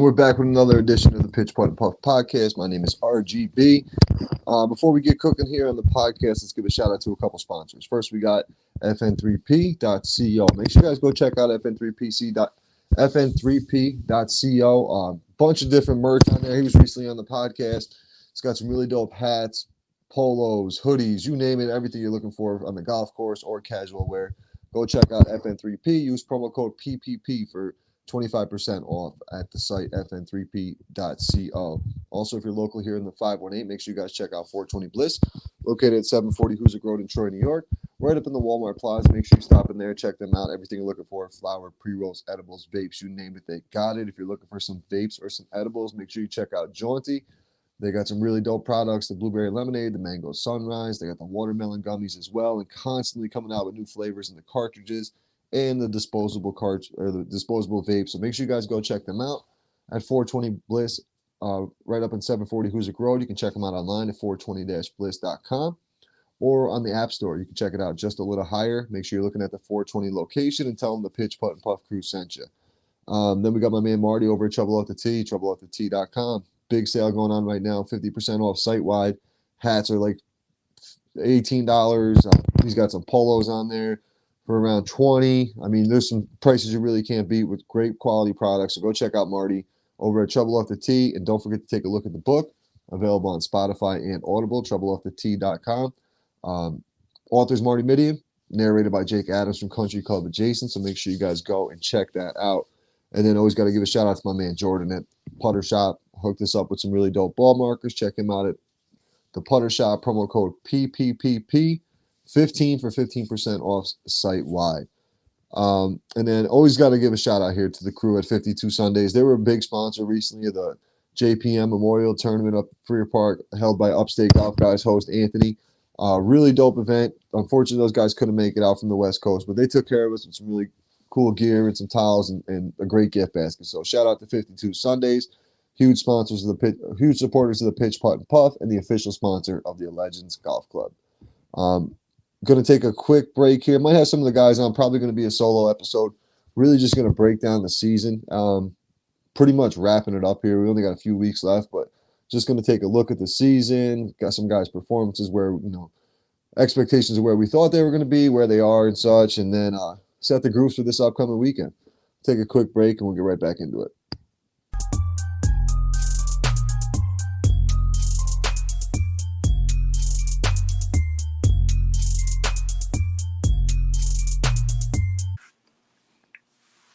we're back with another edition of the Pitch Putt and Puff podcast. My name is RGB. Before we get cooking here on the podcast, let's give a shout out to a couple sponsors. First, we got fn3p.co. Make sure you guys go check out fn3p.co. Bunch of different merch on there. He was recently on the podcast. It's got some really dope hats, polos, hoodies, you name it, everything you're looking for on the golf course or casual wear. Go check out FN3P. Use promo code PPP for 25% off at the site fn3p.co. Also, if you're local here in the 518, make sure you guys check out 420 Bliss, located at 740 Hoosick Road in Troy, New York, right up in the Walmart Plaza. Make sure you stop in there, check them out. Everything you're looking for, flower, pre-rolls, edibles, vapes, you name it, they got it. If you're looking for some vapes or some edibles, make sure you check out Jaunty. They got some really dope products, the blueberry lemonade, the mango sunrise. They got the watermelon gummies as well, and constantly coming out with new flavors in the cartridges and the disposable vape. So make sure you guys go check them out at 420 Bliss, right up in 740 Hoosick Road. You can check them out online at 420-bliss.com or on the App Store. You can check it out just a little higher. Make sure you're looking at the 420 location and tell them the Pitch Putt and Puff crew sent you. Then we got my man Marty over at Trouble Off the Tee, troubleofftheT.com. Big sale going on right now, 50% off site-wide. Hats are like $18. He's got some polos on there for around $20. I mean, there's some prices you really can't beat with great quality products. So go check out Marty over at Trouble Off the Tee. And don't forget to take a look at the book, available on Spotify and Audible, troubleofftheT.com. Author's Marty Midian, narrated by Jake Adams from Country Club Adjacent. So make sure you guys go and check that out. And then always got to give a shout out to my man Jordan at Putter Shop. Hooked us up with some really dope ball markers. Check him out at the Putter Shop, promo code PPPP. 15 for 15% off site-wide. And then always got to give a shout-out here to the crew at 52 Sundays. They were a big sponsor recently of the JPM Memorial Tournament up Freer Park, held by Upstate Golf Guys host Anthony. Really dope event. Unfortunately, those guys couldn't make it out from the West Coast, but they took care of us with some really cool gear and some towels and a great gift basket. So shout-out to 52 Sundays. Huge sponsors of huge supporters of the Pitch Putt and Puff, and the official sponsor of the Legends Golf Club. Going to take a quick break here. Might have some of the guys on. Probably going to be a solo episode. Really just going to break down the season. Pretty much wrapping it up here. We only got a few weeks left, but just going to take a look at the season. Got some guys' performances where, expectations of where we thought they were going to be, where they are and such, and then set the grooves for this upcoming weekend. Take a quick break, and we'll get right back into it.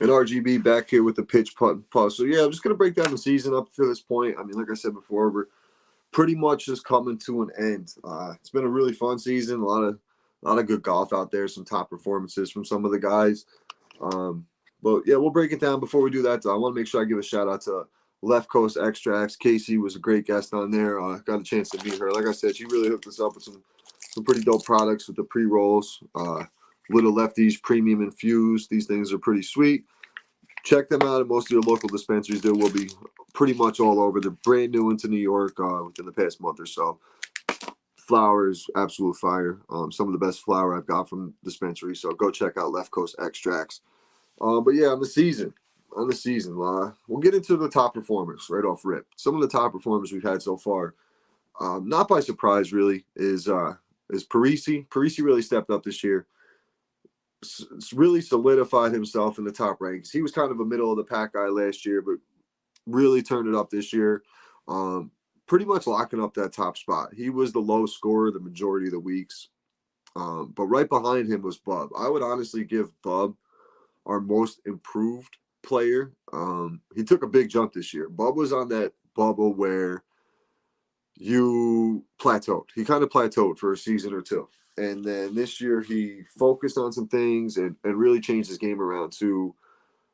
And RGB back here with the Pitch Putt and Puff. So, yeah, I'm just going to break down the season up to this point. I mean, like I said before, we're pretty much just coming to an end. It's been a really fun season, a lot of good golf out there, some top performances from some of the guys. But, yeah, we'll break it down. Before we do that, I want to make sure I give a shout-out to Left Coast Extracts. Casey was a great guest on there. Got a chance to meet her. Like I said, she really hooked us up with some pretty dope products with the pre-rolls. Little Lefties Premium Infused. These things are pretty sweet. Check them out at most of your local dispensaries. They will be pretty much all over. They're brand new into New York within the past month or so. Flowers, absolute fire. Some of the best flower I've got from dispensaries. So go check out Left Coast Extracts. But yeah, on the season, we'll get into the top performers right off rip. Some of the top performers we've had so far, not by surprise really, is Parisi. Parisi really stepped up this year. Really solidified himself in the top ranks. He was kind of a middle of the pack guy last year, but really turned it up this year. Pretty much locking up that top spot. He was the low scorer the majority of the weeks. But right behind him was Bub. I would honestly give Bub our most improved player. He took a big jump this year. Bub was on that bubble where you plateaued. He kind of plateaued for a season or two. And then this year he focused on some things and really changed his game around to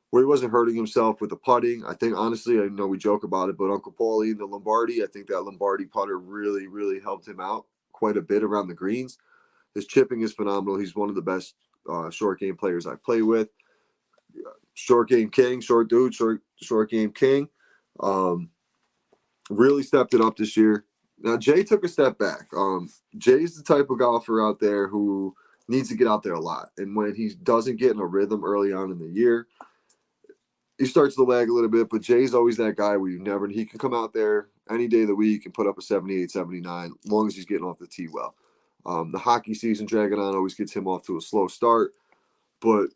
where he wasn't hurting himself with the putting. I think, honestly, I know we joke about it, but Uncle Paulie and the Lombardi, I think that Lombardi putter really, really helped him out quite a bit around the greens. His chipping is phenomenal. He's one of the best short game players I play with. Short game king, short dude, short game king. Really stepped it up this year. Now, Jay took a step back. Jay's the type of golfer out there who needs to get out there a lot. And when he doesn't get in a rhythm early on in the year, he starts to lag a little bit, but Jay's always that guy where he can come out there any day of the week and put up a 78, 79, as long as he's getting off the tee well. The hockey season dragging on always gets him off to a slow start, but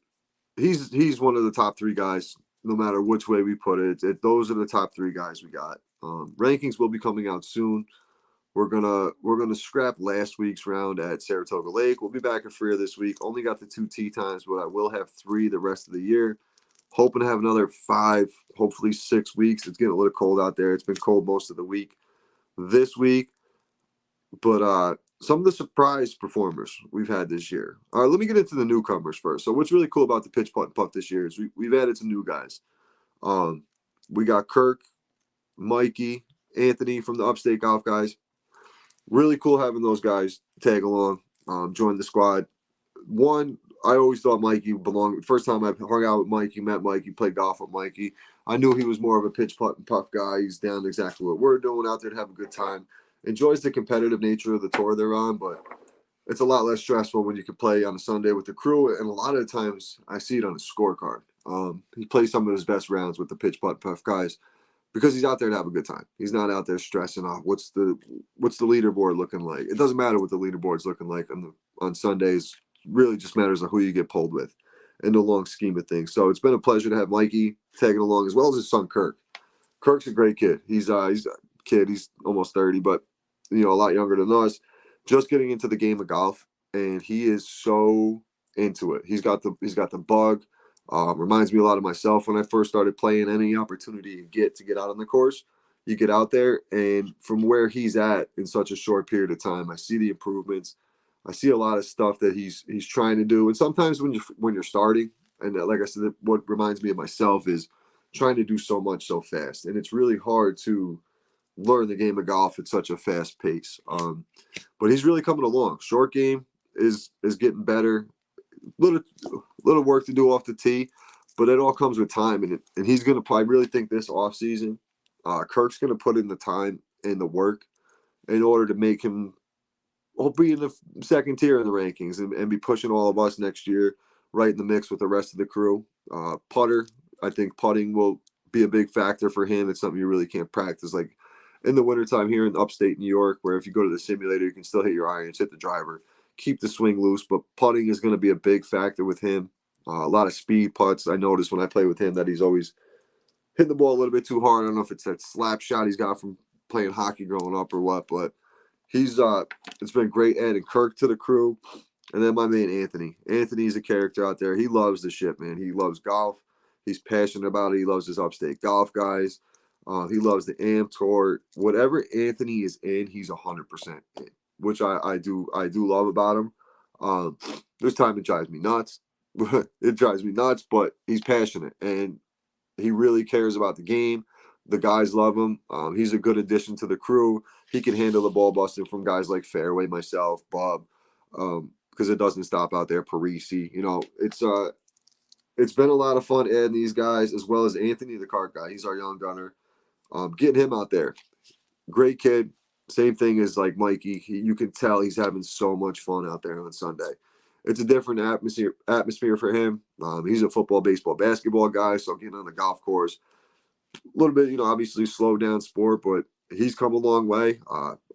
he's one of the top three guys, no matter which way we put it. Those are the top three guys we got. Rankings will be coming out soon. We're gonna scrap last week's round at Saratoga Lake. We'll be back at Freer this week. Only got the 2 tee times, but I will have 3 the rest of the year. Hoping to have another 5, hopefully 6 weeks. It's getting a little cold out there. It's been cold most of the week this week. But some of the surprise performers we've had this year. All right, let me get into the newcomers first. So what's really cool about the Pitch Putt and Puff this year is we've added some new guys. We got Kirk, Mikey, Anthony from the Upstate Golf guys. Really cool having those guys tag along, join the squad. One, I always thought Mikey belonged. First time I hung out with Mikey, met Mikey, played golf with Mikey, I knew he was more of a pitch putt and puff guy. He's down exactly what we're doing, out there to have a good time. Enjoys the competitive nature of the tour they're on, but it's a lot less stressful when you can play on a Sunday with the crew. And a lot of the times I see it on his scorecard. He plays some of his best rounds with the pitch putt puff guys because he's out there to have a good time. He's not out there stressing off what's the leaderboard looking like. It doesn't matter what the leaderboard's looking like on Sundays. Really just matters on who you get pulled with in the long scheme of things. So it's been a pleasure to have Mikey tagging along, as well as his son Kirk. Kirk's a great kid. He's a kid. He's almost 30, but a lot younger than us. Just getting into the game of golf, and he is so into it. He's got the bug. Reminds me a lot of myself when I first started playing. Any opportunity you get to get out on the course, you get out there, and from where he's at in such a short period of time, I see the improvements. I see a lot of stuff that he's trying to do, and sometimes when you're starting, and like I said, what reminds me of myself is trying to do so much so fast, and it's really hard to learn the game of golf at such a fast pace. But he's really coming along. Short game is getting better. Little work to do off the tee, but it all comes with time, and he's gonna. I really think this off season, Kirk's gonna put in the time and the work in order to make him. He'll be in the second tier in the rankings and be pushing all of us next year right in the mix with the rest of the crew. Putter, I think putting will be a big factor for him. It's something you really can't practice like in the wintertime here in upstate New York, where if you go to the simulator, you can still hit your irons, hit the driver, keep the swing loose. But putting is going to be a big factor with him. A lot of speed putts. I noticed when I play with him that he's always hitting the ball a little bit too hard. I don't know if it's that slap shot he's got from playing hockey growing up or what, but it's been great adding Kirk to the crew. And then my man Anthony. Anthony's a character out there. He loves the shit, man. He loves golf. He's passionate about it. He loves his upstate golf guys. He loves the AM tour. Whatever Anthony is in, he's 100% in, which I do love about him. There's time it drives me nuts. It drives me nuts, but he's passionate and he really cares about the game. The guys love him. He's a good addition to the crew. He can handle the ball busting from guys like Fairway, myself, Bob, because it doesn't stop out there. Parisi, it's been a lot of fun adding these guys, as well as Anthony, the cart guy. He's our young gunner. Getting him out there, great kid. Same thing as like Mikey. You can tell he's having so much fun out there on Sunday. It's a different atmosphere for him. He's a football, baseball, basketball guy, so getting on the golf course, a little bit, obviously slow down sport, but he's come a long way.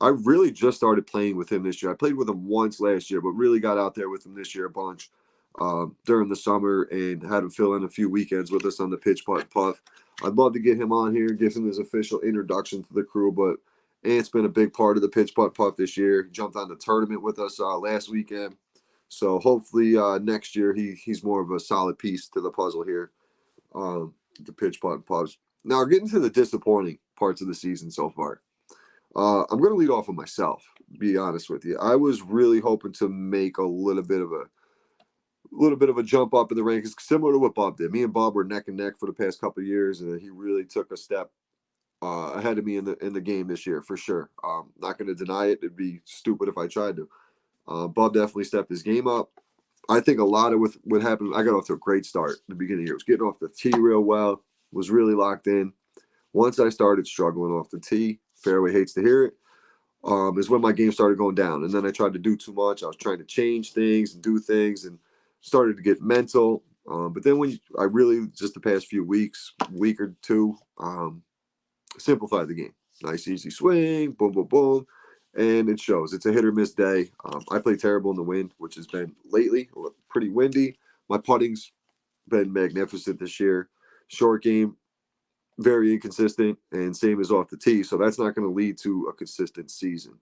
I really just started playing with him this year. I played with him once last year, but really got out there with him this year a bunch during the summer and had him fill in a few weekends with us on the Pitch Putt Puff. I'd love to get him on here, give him his official introduction to the crew, but Ant's been a big part of the Pitch Putt Puff this year. He jumped on the tournament with us last weekend. So hopefully next year he's more of a solid piece to the puzzle here, the Pitch Putt Puffs. Now, getting to the disappointing parts of the season so far. I'm going to lead off with myself, be honest with you. I was really hoping to make a little bit of a jump up in the rankings, similar to what Bob did. Me and Bob were neck and neck for the past couple of years, and he really took a step ahead of me in the game this year, for sure. Not going to deny it. It'd be stupid if I tried to. Bob definitely stepped his game up. I think a lot of what happened, I got off to a great start in the beginning of the year. I was getting off the tee real well, was really locked in. Once I started struggling off the tee, Fairway hates to hear it, is when my game started going down. And then I tried to do too much. I was trying to change things and do things and started to get mental. But then I really, just the past few weeks, week or two, simplified the game. Nice, easy swing, boom, boom, boom. And it shows. It's a hit or miss day. I play terrible in the wind, which has been lately pretty windy. My putting's been magnificent this year. Short game, very inconsistent, and same as off the tee. So that's not going to lead to a consistent season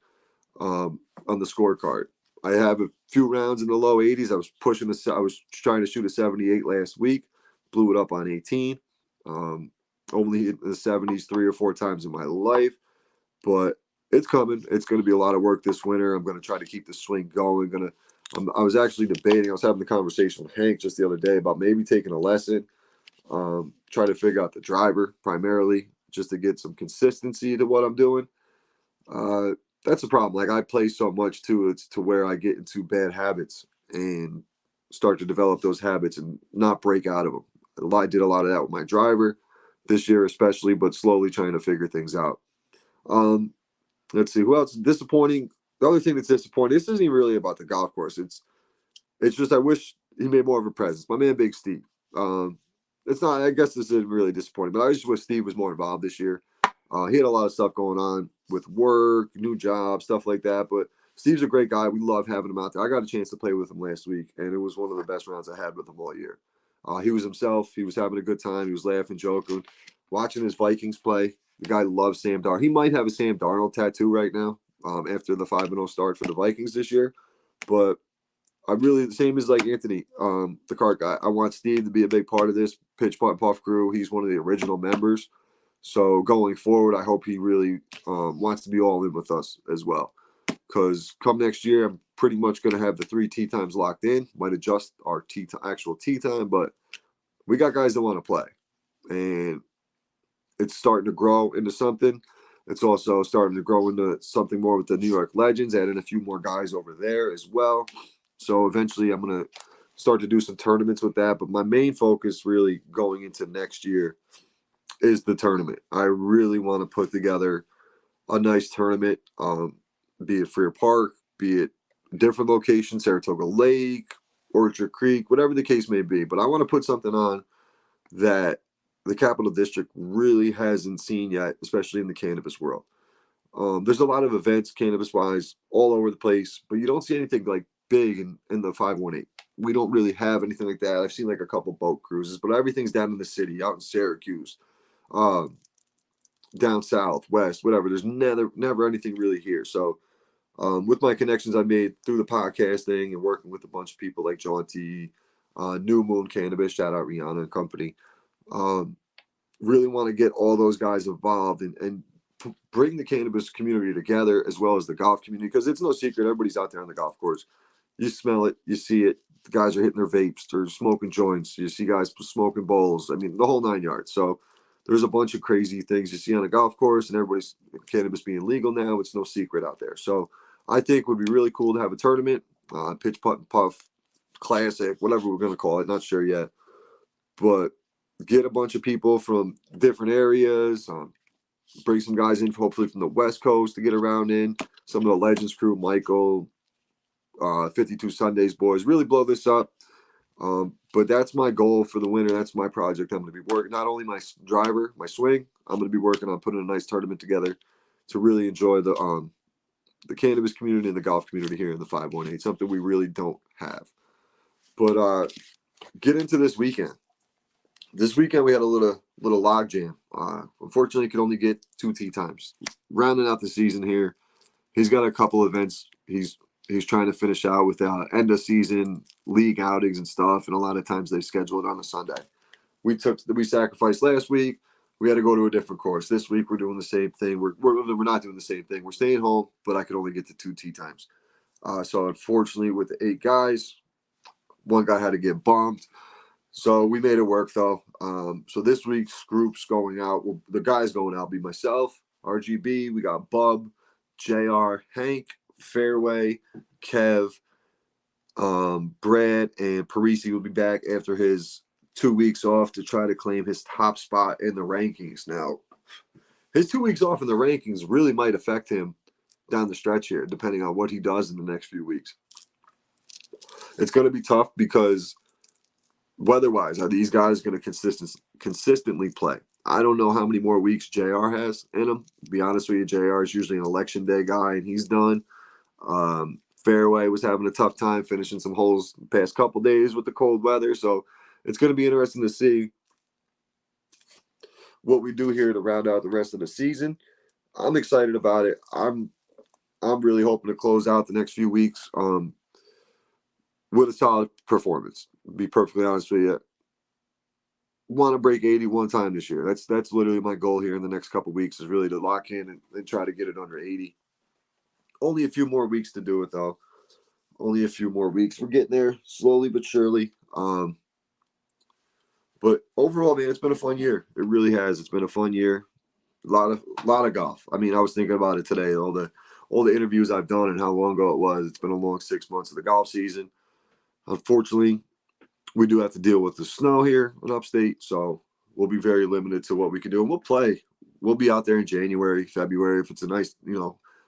on the scorecard. I have a few rounds in the low 80s. I was trying to shoot a 78 last week, blew it up on 18. Only hit the 70s 3 or 4 times in my life, but it's coming. It's going to be a lot of work this winter. I'm going to try to keep the swing going. I was actually debating. I was having a conversation with Hank just the other day about maybe taking a lesson, try to figure out the driver primarily, just to get some consistency to what I'm doing. That's a problem. Like, I play so much too, it's to where I get into bad habits and start to develop those habits and not break out of them. I did a lot of that with my driver this year, especially, but slowly trying to figure things out. Let's see who else is disappointing. The other thing that's disappointing. This isn't even really about the golf course. It's just I wish he made more of a presence. My man, Big Steve. It's not. I guess this isn't really disappointing, but I just wish Steve was more involved this year. He had a lot of stuff going on with work, new job, stuff like that. But Steve's a great guy. We love having him out there. I got a chance to play with him last week, and it was one of the best rounds I had with him all year. He was himself. He was having a good time. He was laughing, joking, watching his Vikings play. The guy loves Sam Darnold. He might have a Sam Darnold tattoo right now after the 5-0 start for the Vikings this year. But I really, the same as like Anthony, the cart guy. I want Steve to be a big part of this Pitch Putt Puff crew. He's one of the original members. So going forward, I hope he really wants to be all in with us as well. Because come next year, I'm pretty much going to have the 3 tee times locked in. Might adjust our actual tee time, but we got guys that want to play. And it's starting to grow into something. It's also starting to grow into something more with the New York Legends, adding a few more guys over there as well. So eventually I'm going to start to do some tournaments with that. But my main focus really going into next year is the tournament. I really want to put together a nice tournament, be it Freer Park, be it different locations, Saratoga Lake, Orchard Creek, whatever the case may be. But I want to put something on that the Capital District really hasn't seen yet, especially in the cannabis world. There's a lot of events, cannabis-wise, all over the place, but you don't see anything like big in the 518. We don't really have anything like that. I've seen like a couple boat cruises, but everything's down in the city, out in Syracuse, down south, west, whatever. There's never anything really here. So with my connections I made through the podcasting and working with a bunch of people like John T, New Moon Cannabis, shout out Rihanna and company, really want to get all those guys involved and bring the cannabis community together as well as the golf community, because it's no secret everybody's out there on the golf course. You smell it, you see it. The guys are hitting their vapes, they're smoking joints. You see guys smoking bowls. I mean, the whole 9 yards. So there's a bunch of crazy things you see on a golf course, and everybody's cannabis being legal now. It's no secret out there. So I think it would be really cool to have a tournament, Pitch Putt and Puff Classic, whatever we're going to call it. Not sure yet, but get a bunch of people from different areas. Bring some guys in, hopefully from the West Coast, to get around in. Some of the Legends crew, Michael, 52 Sundays boys, really blow this up. But that's my goal for the winter. That's my project. I'm going to be working not only my driver, my swing. I'm going to be working on putting a nice tournament together to really enjoy the cannabis community and the golf community here in the 518. Something we really don't have. But get into this weekend. This weekend we had a little log jam. Unfortunately, could only get 2 tee times. Rounding out the season here, he's got a couple events. He's trying to finish out with end of season league outings and stuff, and a lot of times they schedule it on a Sunday. We sacrificed last week. We had to go to a different course. This week we're doing the same thing. We're not doing the same thing. We're staying home, but I could only get to 2 tee times. So unfortunately, with the 8 guys, one guy had to get bumped. So we made it work though. So this week's group's going out. Well, the guys going out be myself, RGB. We got Bub, JR, Hank, Fairway, Kev, Brad, and Parisi will be back after his 2 weeks off to try to claim his top spot in the rankings. Now, his 2 weeks off in the rankings really might affect him down the stretch here, depending on what he does in the next few weeks. It's going to be tough because weather-wise, are these guys going to consistently play? I don't know how many more weeks JR has in him. To be honest with you, JR is usually an election day guy, and he's done. Fairway was having a tough time finishing some holes the past couple days with the cold weather, so it's going to be interesting to see what we do here to round out the rest of the season. I'm excited about it. I'm really hoping to close out the next few weeks with a solid performance. To be perfectly honest with you, want to break 80 one time this year. That's literally my goal here in the next couple of weeks, is really to lock in and try to get it under 80. Only a few more weeks to do it, though. Only a few more weeks. We're getting there slowly but surely. But overall, man, it's been a fun year. It really has. It's been a fun year. A lot of golf. I mean, I was thinking about it today. All the interviews I've done and how long ago it was. It's been a long 6 months of the golf season. Unfortunately, we do have to deal with the snow here in upstate, so we'll be very limited to what we can do. And we'll play. We'll be out there in January, February. If it's a nice,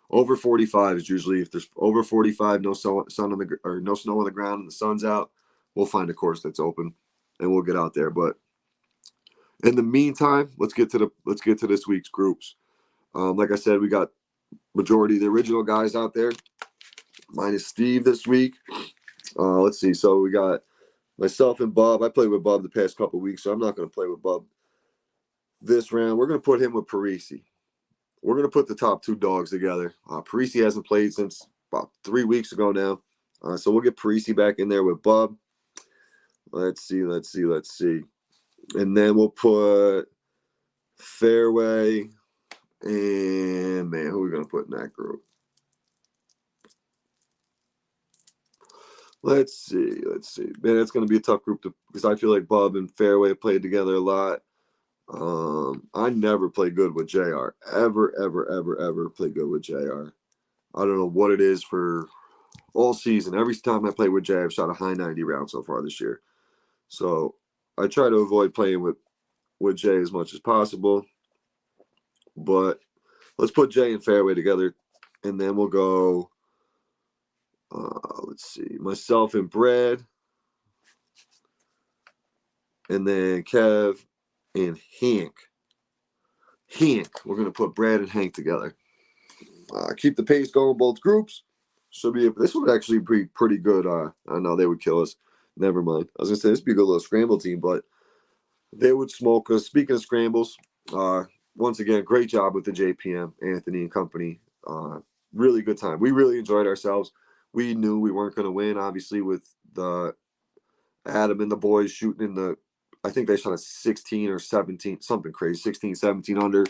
over 45 is usually, if there's over 45, no snow on the ground and the sun's out, we'll find a course that's open and we'll get out there. But in the meantime, let's get to this week's groups. Like I said, we got majority of the original guys out there, minus Steve this week. Let's see. So we got myself and Bob. I played with Bob the past couple of weeks, so I'm not going to play with Bob this round. We're going to put him with Parisi. We're going to put the top two dogs together. Parisi hasn't played since about 3 weeks ago now. So we'll get Parisi back in there with Bob. Let's see. And then we'll put Fairway and, man, who are we going to put in that group? Let's see. Man, it's going to be a tough group because I feel like Bob and Fairway played together a lot. I never play good with JR. Ever play good with JR. I don't know what it is for all season. Every time I play with Jay, I've shot a high 90 round so far this year. So I try to avoid playing with Jay as much as possible. But let's put Jay and Fairway together, and then we'll go, let's see, myself and Brad, and then Kev and Hank. We're going to put Brad and Hank together. Keep the pace going, both groups. This would actually be pretty good. I know they would kill us. Never mind. I was going to say this would be a good little scramble team, but they would smoke us. Speaking of scrambles, once again, great job with the JPM, Anthony and company. Really good time. We really enjoyed ourselves. We knew we weren't going to win, obviously, with the Adam and the boys shooting in the, I think they shot a 16 or 17, something crazy, 16, 17 under.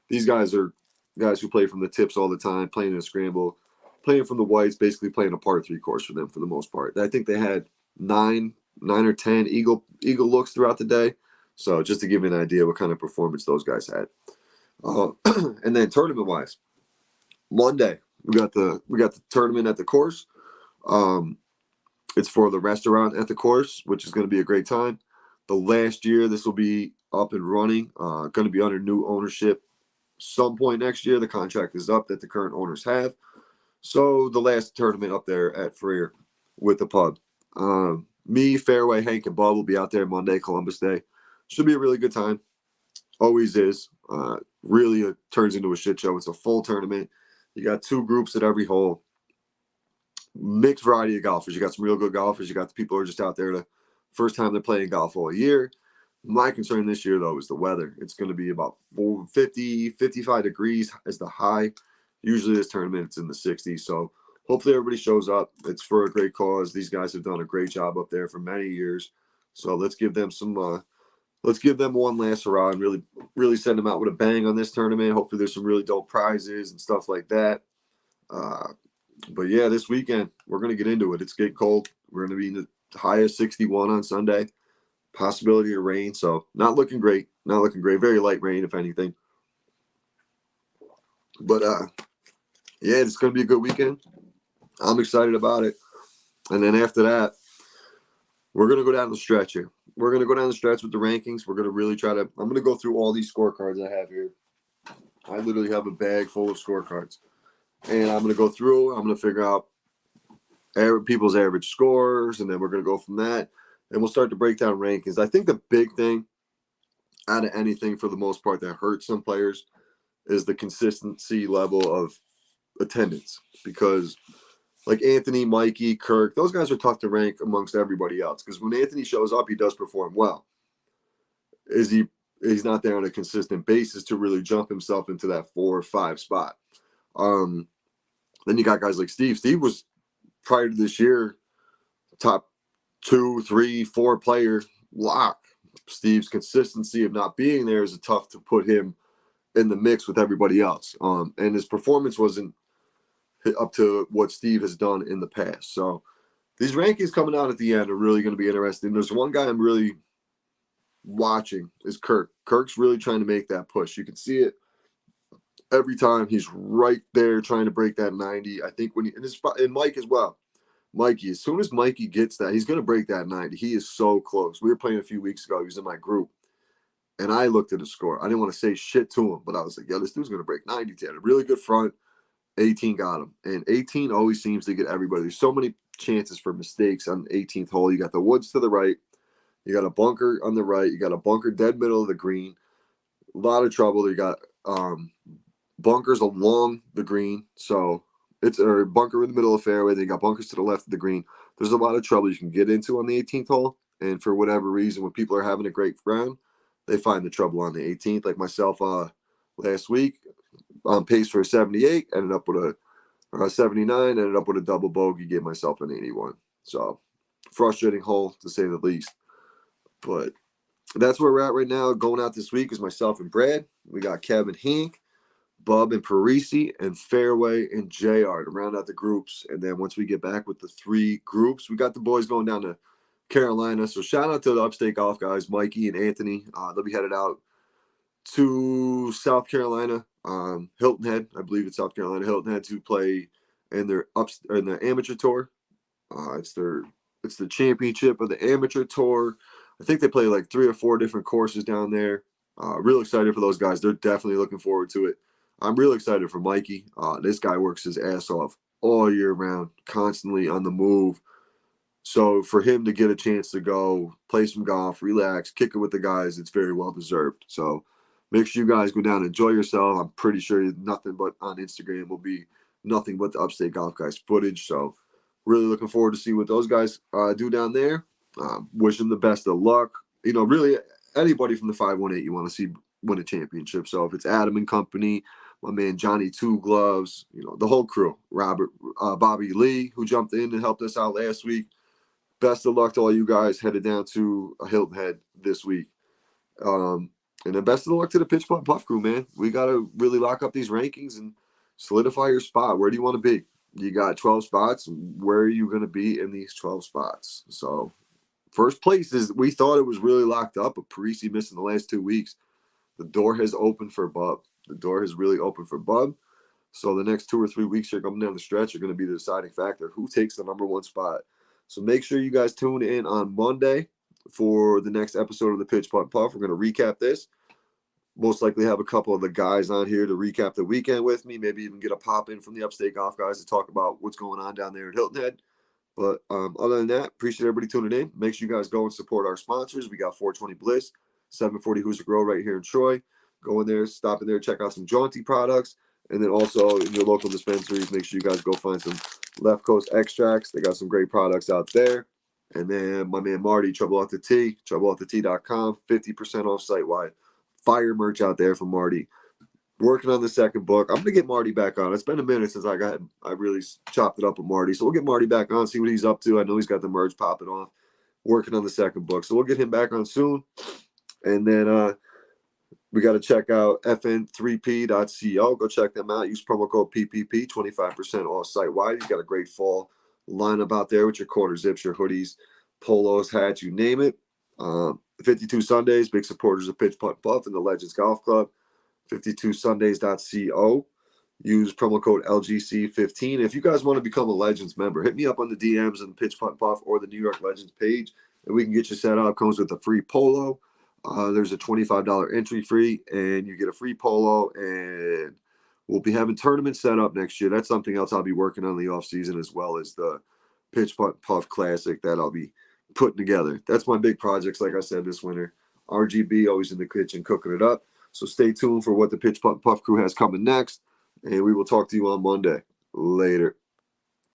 These guys are guys who play from the tips all the time, playing in a scramble, playing from the whites, basically playing a par 3 course for them for the most part. I think they had nine or 10 eagle looks throughout the day. So just to give you an idea what kind of performance those guys had. And then tournament wise, Monday we got the tournament at the course. It's for the restaurant at the course, which is going to be a great time. The last year this will be up and running, going to be under new ownership some point next year. The contract is up that the current owners have. So the last tournament up there at Freer with the pub. Me, Fairway, Hank, and Bob will be out there Monday, Columbus Day. Should be a really good time. Always is. Really, it turns into a shit show. It's a full tournament. You got 2 groups at every hole. Mixed variety of golfers. You got some real good golfers. You got the people who are just out there the first time they're playing golf all year. My concern this year, though, is the weather. It's going to be about 50, 55 degrees as the high. Usually this tournament, it's in the 60s. So hopefully everybody shows up. It's for a great cause. These guys have done a great job up there for many years. So let's give them one last hurrah and really send them out with a bang on this tournament. Hopefully there's some really dope prizes and stuff like that. But yeah, this weekend, we're going to get into it. It's getting cold. We're going to be in the high of 61 on Sunday. Possibility of rain. So not looking great. Very light rain, if anything. But yeah, it's going to be a good weekend. I'm excited about it. And then after that, we're going to go down the stretch here. We're going to go down the stretch with the rankings. We're going to really I'm going to go through all these scorecards I have here. I literally have a bag full of scorecards. And I'm going to go through. I'm going to figure out people's average scores. And then we're going to go from that. and we'll start to break down rankings. I think the big thing out of anything for the most part that hurts some players is the consistency level of attendance, because like Anthony, Mikey, Kirk, those guys are tough to rank amongst everybody else, because when Anthony shows up, he does perform well. He's not there on a consistent basis to really jump himself into that 4 or 5 spot. Then you got guys like Steve. Steve was, prior to this year, top 2, 3, 4 player lock. Steve's consistency of not being there is tough to put him in the mix with everybody else. And his performance wasn't up to what Steve has done in the past. So these rankings coming out at the end are really going to be interesting. There's one guy I'm really watching is Kirk. Kirk's really trying to make that push. You can see it every time. He's right there trying to break that 90. I think and Mike as well. Mikey, as soon as Mikey gets that, he's going to break that 90. He is so close. We were playing a few weeks ago. He was in my group, and I looked at the score. I didn't want to say shit to him, but I was like, yo, this dude's going to break 90. He had a really good front. 18 got him. And 18 always seems to get everybody. There's so many chances for mistakes on the 18th hole. You got the woods to the right. You got a bunker on the right. You got a bunker dead middle of the green. A lot of trouble. You got bunkers along the green. So it's a bunker in the middle of the fairway. They got bunkers to the left of the green. There's a lot of trouble you can get into on the 18th hole. And for whatever reason, when people are having a great round, they find the trouble on the 18th. Like myself last week, on pace for a 78, ended up with a 79, ended up with a double bogey, gave myself an 81. So frustrating hole to say the least. But that's where we're at right now. Going out this week is myself and Brad. We got Kevin Hank, Bub and Parisi, and Fairway and JR to round out the groups. And then once we get back with the 3 groups, we got the boys going down to Carolina. So shout out to the Upstate Golf guys, Mikey and Anthony. They'll be headed out to South Carolina, Hilton Head, I believe it's South Carolina, Hilton Head, to play in their in the amateur tour. It's the championship of the amateur tour. I think they play like 3 or 4 different courses down there. Real excited for those guys. They're definitely looking forward to it. I'm real excited for Mikey. This guy works his ass off all year round, constantly on the move. So for him to get a chance to go play some golf, relax, kick it with the guys, it's very well deserved. So make sure you guys go down and enjoy yourself. I'm pretty sure nothing but on Instagram will be nothing but the Upstate Golf guys footage. So really looking forward to see what those guys do down there. Wish them the best of luck. You know, really anybody from the 518 you want to see win a championship. So if it's Adam and company, my man Johnny Two Gloves, you know, the whole crew, Robert, Bobby Lee, who jumped in and helped us out last week. Best of luck to all you guys headed down to Hilton Head this week. And then best of luck to the Pitch Putt Puff crew, man. We got to really lock up these rankings and solidify your spot. Where do you want to be? You got 12 spots. Where are you going to be in these 12 spots? So first place is, we thought it was really locked up, but Parisi missed in the last 2 weeks. The door has opened for Bub. The door has really opened for Bub. So the next 2 or 3 weeks here coming down the stretch are going to be the deciding factor. Who takes the number 1 spot? So make sure you guys tune in on Monday for the next episode of the Pitch Putt Puff. We're going to recap this. Most likely have a couple of the guys on here to recap the weekend with me. Maybe even get a pop in from the Upstate Golf guys to talk about what's going on down there in Hilton Head. But other than that, appreciate everybody tuning in. Make sure you guys go and support our sponsors. We got 420 Bliss, 740 Hoosier Grow right here in Troy. Go in there, stop in there, check out some Jaunty products. And then also in your local dispensaries, make sure you guys go find some Left Coast extracts. They got some great products out there. And then my man Marty, Trouble Out the Tee, troubleoutthetea.com, 50% off site-wide. Fire merch out there from Marty. Working on the second book. I'm gonna get Marty back on. It's been a minute since I really chopped it up with Marty. So we'll get Marty back on, see what he's up to. I know he's got the merch popping off. Working on the second book. So we'll get him back on soon. And then we got to check out fn3p.co. Go check them out. Use promo code PPP, 25% off site-wide. You got a great fall lineup out there with your quarter zips, your hoodies, polos, hats, you name it. 52 Sundays, big supporters of Pitch Putt Puff and the Legends Golf Club. 52sundays.co. Use promo code LGC15. If you guys want to become a Legends member, hit me up on the DMs and Pitch Putt Puff or the New York Legends page, and we can get you set up. Comes with a free polo. There's a $25 entry fee, and you get a free polo, and we'll be having tournaments set up next year. That's something else I'll be working on in the off season, as well as the Pitch Putt Puff Classic that I'll be putting together. That's my big projects, like I said, this winter. RGB always in the kitchen cooking it up. So stay tuned for what the Pitch Putt Puff crew has coming next. And we will talk to you on Monday. Later.